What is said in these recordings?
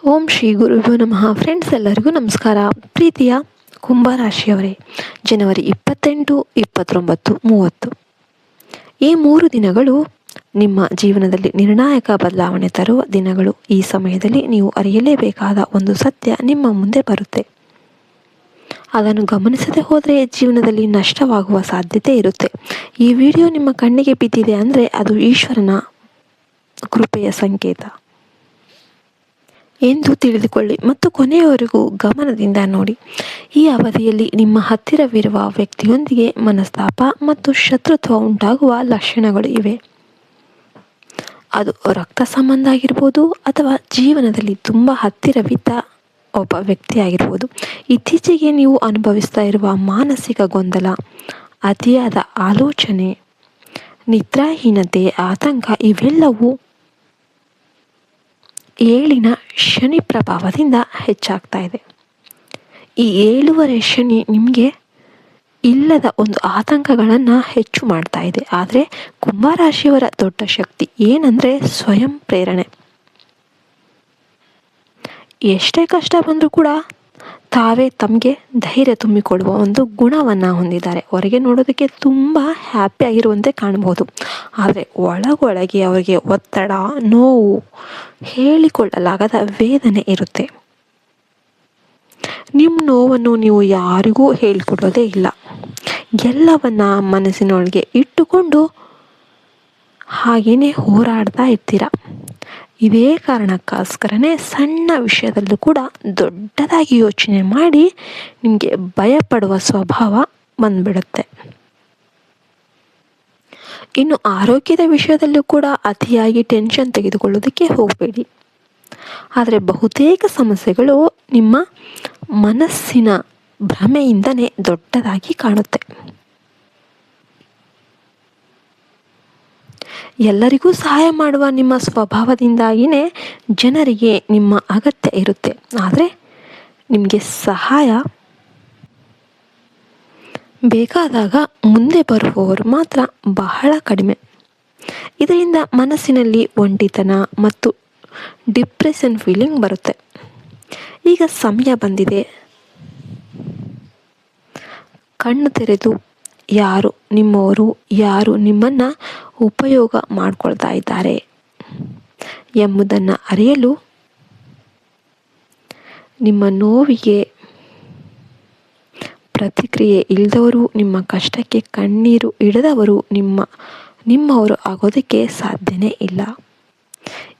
ಓಂ ಶ್ರೀ ಗುರುಭ್ಯೋ ನಮಃ. ಫ್ರೆಂಡ್ಸ್, ಎಲ್ಲರಿಗೂ ನಮಸ್ಕಾರ. ಪ್ರೀತಿಯ ಕುಂಭರಾಶಿಯವರೇ, ಜನವರಿ 28, 29, 30 ಈ 3 ದಿನಗಳು ನಿಮ್ಮ ಜೀವನದಲ್ಲಿ ನಿರ್ಣಾಯಕ ಬದಲಾವಣೆ ತರುವ ದಿನಗಳು. ಈ ಸಮಯದಲ್ಲಿ ನೀವು ಅರಿಯಲೇಬೇಕಾದ ಒಂದು ಸತ್ಯ ನಿಮ್ಮ ಮುಂದೆ ಬರುತ್ತೆ. ಅದನ್ನು ಗಮನಿಸದೆ ಹೋದರೆ ಜೀವನದಲ್ಲಿ ನಷ್ಟವಾಗುವ ಸಾಧ್ಯತೆ ಇರುತ್ತೆ. ಈ ವಿಡಿಯೋ ನಿಮ್ಮ ಕಣ್ಣಿಗೆ ಬಿದ್ದಿದೆ ಅಂದರೆ ಅದು ಈಶ್ವರನ ಕೃಪೆಯ ಸಂಕೇತ ಎಂದು ತಿಳಿದುಕೊಳ್ಳಿ ಮತ್ತು ಕೊನೆಯವರೆಗೂ ಗಮನದಿಂದ ನೋಡಿ. ಈ ಅವಧಿಯಲ್ಲಿ ನಿಮ್ಮ ಹತ್ತಿರವಿರುವ ವ್ಯಕ್ತಿಯೊಂದಿಗೆ ಮನಸ್ತಾಪ ಮತ್ತು ಶತ್ರುತ್ವ ಉಂಟಾಗುವ ಲಕ್ಷಣಗಳು ಇವೆ. ಅದು ರಕ್ತ ಸಂಬಂಧ ಆಗಿರ್ಬೋದು ಅಥವಾ ಜೀವನದಲ್ಲಿ ತುಂಬ ಹತ್ತಿರವಿದ್ದ ಒಬ್ಬ ವ್ಯಕ್ತಿ ಆಗಿರ್ಬೋದು. ಇತ್ತೀಚೆಗೆ ನೀವು ಅನುಭವಿಸ್ತಾ ಇರುವ ಮಾನಸಿಕ ಗೊಂದಲ, ಅತಿಯಾದ ಆಲೋಚನೆ, ನಿದ್ರಾಹೀನತೆ, ಆತಂಕ ಇವೆಲ್ಲವೂ ಏಳಿನ ಶನಿ ಪ್ರಭಾವದಿಂದ ಹೆಚ್ಚಾಗ್ತಾ ಇದೆ. ಈ 7 ಶನಿ ನಿಮಗೆ ಇಲ್ಲದ ಒಂದು ಆತಂಕಗಳನ್ನು ಹೆಚ್ಚು ಮಾಡ್ತಾ ಇದೆ. ಆದರೆ ಕುಂಭರಾಶಿಯವರ ದೊಡ್ಡ ಶಕ್ತಿ ಏನಂದರೆ ಸ್ವಯಂ ಪ್ರೇರಣೆ. ಎಷ್ಟೇ ಕಷ್ಟ ಬಂದರೂ ಕೂಡ ತಾವೇ ತಮಗೆ ಧೈರ್ಯ ತುಂಬಿಕೊಳ್ಳುವ ಒಂದು ಗುಣವನ್ನು ಹೊಂದಿದ್ದಾರೆ. ಹೊರಗೆ ನೋಡೋದಕ್ಕೆ ತುಂಬ ಹ್ಯಾಪಿ ಆಗಿರುವಂತೆ ಕಾಣಬಹುದು, ಆದರೆ ಒಳಗೊಳಗೆ ಅವರಿಗೆ ಒತ್ತಡ, ನೋವು, ಹೇಳಿಕೊಳ್ಳಲಾಗದ ವೇದನೆ ಇರುತ್ತೆ. ನಿಮ್ಮ ನೋವನ್ನು ನೀವು ಯಾರಿಗೂ ಹೇಳಿಕೊಡೋದೇ ಇಲ್ಲ. ಎಲ್ಲವನ್ನ ಮನಸ್ಸಿನೊಳಗೆ ಇಟ್ಟುಕೊಂಡು ಹಾಗೇನೆ ಹೋರಾಡ್ತಾ ಇರ್ತೀರ. ಇದೇ ಕಾರಣಕ್ಕೋಸ್ಕರನೇ ಸಣ್ಣ ವಿಷಯದಲ್ಲೂ ಕೂಡ ದೊಡ್ಡದಾಗಿ ಯೋಚನೆ ಮಾಡಿ ನಿಮಗೆ ಭಯಪಡುವ ಸ್ವಭಾವ ಬಂದ್ಬಿಡುತ್ತೆ. ಇನ್ನು ಆರೋಗ್ಯದ ವಿಷಯದಲ್ಲೂ ಕೂಡ ಅತಿಯಾಗಿ ಟೆನ್ಷನ್ ತೆಗೆದುಕೊಳ್ಳೋದಕ್ಕೆ ಹೋಗಬೇಡಿ. ಆದರೆ ಬಹುತೇಕ ಸಮಸ್ಯೆಗಳು ನಿಮ್ಮ ಮನಸ್ಸಿನ ಭ್ರಮೆಯಿಂದನೇ ದೊಡ್ಡದಾಗಿ ಕಾಣುತ್ತೆ. ಎಲ್ಲರಿಗೂ ಸಹಾಯ ಮಾಡುವ ನಿಮ್ಮ ಸ್ವಭಾವದಿಂದಾಗಿಯೇ ಜನರಿಗೆ ನಿಮ್ಮ ಅಗತ್ಯ ಇರುತ್ತೆ. ಆದರೆ ನಿಮಗೆ ಸಹಾಯ ಬೇಕಾದಾಗ ಮುಂದೆ ಬರುವವರು ಮಾತ್ರ ಬಹಳ ಕಡಿಮೆ. ಇದರಿಂದ ಮನಸ್ಸಿನಲ್ಲಿ ಒಂಟಿತನ ಮತ್ತು ಡಿಪ್ರೆಷನ್ ಫೀಲಿಂಗ್ ಬರುತ್ತೆ. ಈಗ ಸಮಯ ಬಂದಿದೆ, ಕಣ್ಣು ತೆರೆದು ಯಾರು ನಿಮ್ಮವರು, ಯಾರು ನಿಮ್ಮನ್ನು ಉಪಯೋಗ ಮಾಡಿಕೊಳ್ತಾ ಇದ್ದಾರೆ ಎಂಬುದನ್ನು ಅರಿಯಲು, ನಿಮ್ಮ ನೋವಿಗೆ ಪ್ರತಿಕ್ರಿಯೆ ಇಲ್ಲದವರು, ನಿಮ್ಮ ಕಷ್ಟಕ್ಕೆ ಕಣ್ಣೀರು ಇಡದವರು ನಿಮ್ಮವರು ಆಗೋದಕ್ಕೆ ಸಾಧ್ಯನೇ ಇಲ್ಲ.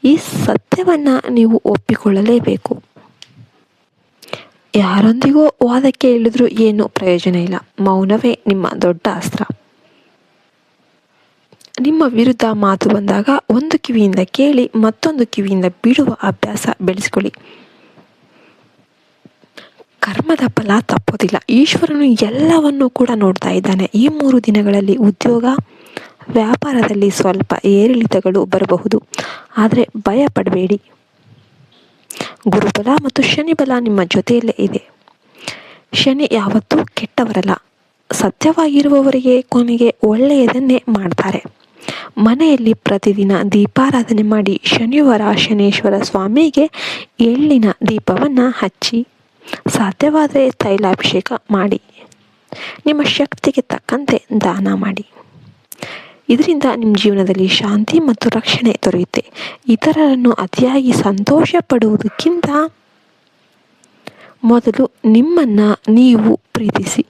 ಈ ಸತ್ಯವನ್ನು ನೀವು ಒಪ್ಪಿಕೊಳ್ಳಲೇಬೇಕು. ಯಾರೊಂದಿಗೂ ವಾದಕ್ಕೆ ಇಳಿದ್ರೂ ಏನೂ ಪ್ರಯೋಜನ ಇಲ್ಲ. ಮೌನವೇ ನಿಮ್ಮ ದೊಡ್ಡ ಅಸ್ತ್ರ. ನಿಮ್ಮ ವಿರುದ್ಧ ಮಾತು ಬಂದಾಗ ಒಂದು ಕಿವಿಯಿಂದ ಕೇಳಿ ಮತ್ತೊಂದು ಕಿವಿಯಿಂದ ಬಿಡುವ ಅಭ್ಯಾಸ ಬೆಳೆಸಿಕೊಳ್ಳಿ. ಕರ್ಮದ ಫಲ ತಪ್ಪೋದಿಲ್ಲ. ಈಶ್ವರನು ಎಲ್ಲವನ್ನೂ ಕೂಡ ನೋಡ್ತಾ ಇದ್ದಾನೆ. ಈ 3 ದಿನಗಳಲ್ಲಿ ಉದ್ಯೋಗ, ವ್ಯಾಪಾರದಲ್ಲಿ ಸ್ವಲ್ಪ ಏರಿಳಿತಗಳು ಬರಬಹುದು, ಆದರೆ ಭಯ ಪಡಬೇಡಿ. ಗುರುಬಲ ಮತ್ತು ಶನಿ ಬಲ ನಿಮ್ಮ ಜೊತೆಯಲ್ಲೇ ಇದೆ. ಶನಿ ಯಾವತ್ತೂ ಕೆಟ್ಟವರಲ್ಲ. ಸತ್ಯವಾಗಿರುವವರಿಗೆ ಕೊನೆಗೆ ಒಳ್ಳೆಯದನ್ನೇ ಮಾಡ್ತಾರೆ. ಮನೆಯಲ್ಲಿ ಪ್ರತಿದಿನ ದೀಪಾರಾಧನೆ ಮಾಡಿ ಶನಿವಾರ ಶನೇಶ್ವರ ಸ್ವಾಮಿಗೆ ಎಳ್ಳಿನ ದೀಪವನ್ನು ಹಚ್ಚಿ, ಸಾಧ್ಯವಾದರೆ ತೈಲಾಭಿಷೇಕ ಮಾಡಿ, ನಿಮ್ಮ ಶಕ್ತಿಗೆ ತಕ್ಕಂತೆ ದಾನ ಮಾಡಿ. ಇದರಿಂದ ನಿಮ್ಮ ಜೀವನದಲ್ಲಿ ಶಾಂತಿ ಮತ್ತು ರಕ್ಷಣೆ ದೊರೆಯುತ್ತೆ. ಇತರರನ್ನು ಅತಿಯಾಗಿ ಸಂತೋಷ ಪಡುವುದಕ್ಕಿಂತ ಮೊದಲು ನಿಮ್ಮನ್ನು ನೀವು ಪ್ರೀತಿಸಿ.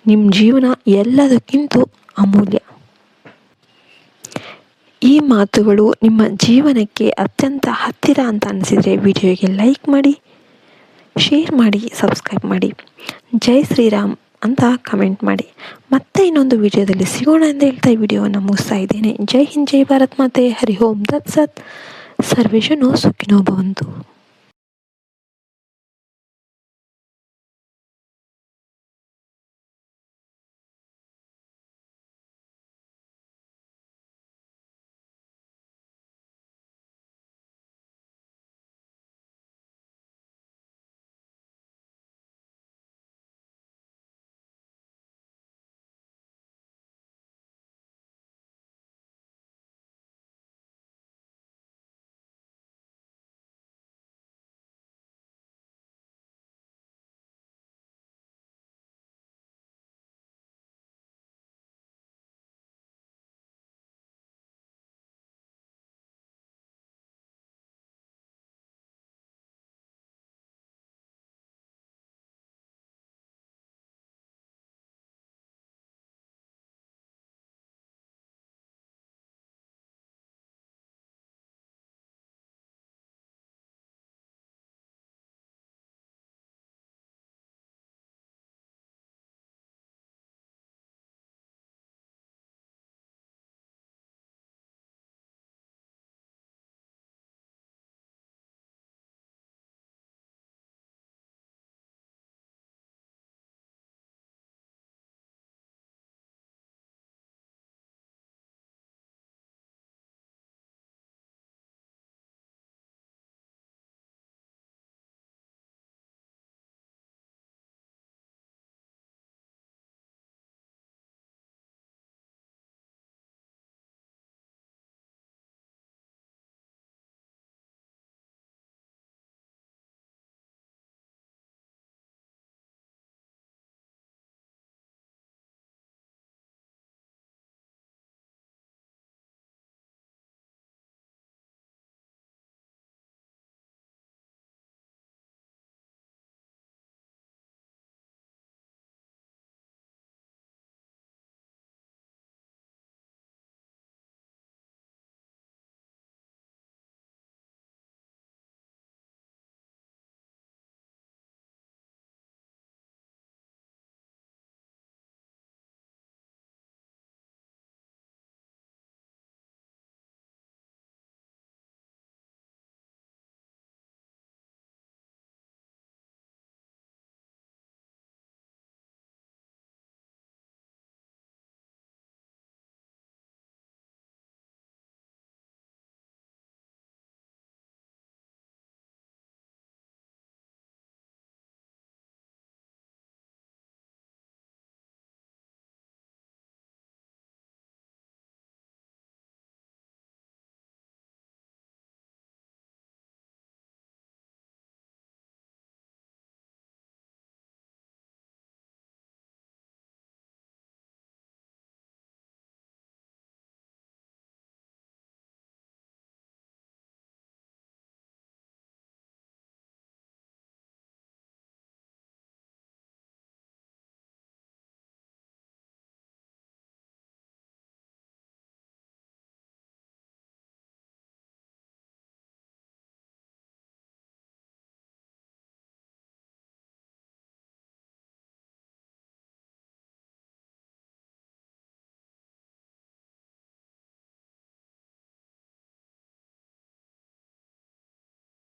ನಿಮ್ಮ ಜೀವನ ಎಲ್ಲದಕ್ಕಿಂತ ಅಮೂಲ್ಯ. ಈ ಮಾತುಗಳು ನಿಮ್ಮ ಜೀವನಕ್ಕೆ ಅತ್ಯಂತ ಹತ್ತಿರ ಅಂತ ಅನಿಸಿದರೆ ವಿಡಿಯೋಗೆ ಲೈಕ್ ಮಾಡಿ, ಶೇರ್ ಮಾಡಿ, ಸಬ್ಸ್ಕ್ರೈಬ್ ಮಾಡಿ, ಜೈ ಶ್ರೀರಾಮ್ ಅಂತ ಕಮೆಂಟ್ ಮಾಡಿ. ಮತ್ತೆ ಇನ್ನೊಂದು ವಿಡಿಯೋದಲ್ಲಿ ಸಿಗೋಣ ಅಂತ ಹೇಳ್ತಾ ಈ ವಿಡಿಯೋವನ್ನು ಮುಗಿಸ್ತಾ ಇದ್ದೇನೆ. ಜೈ ಹಿಂದ್, ಜೈ ಭಾರತ್ ಮಾತೆ. ಹರಿ ಓಂ ತತ್ಸತ್. ಸರ್ವೇ ಜನೋ ಸುಖಿನೋ ಭವಂತು.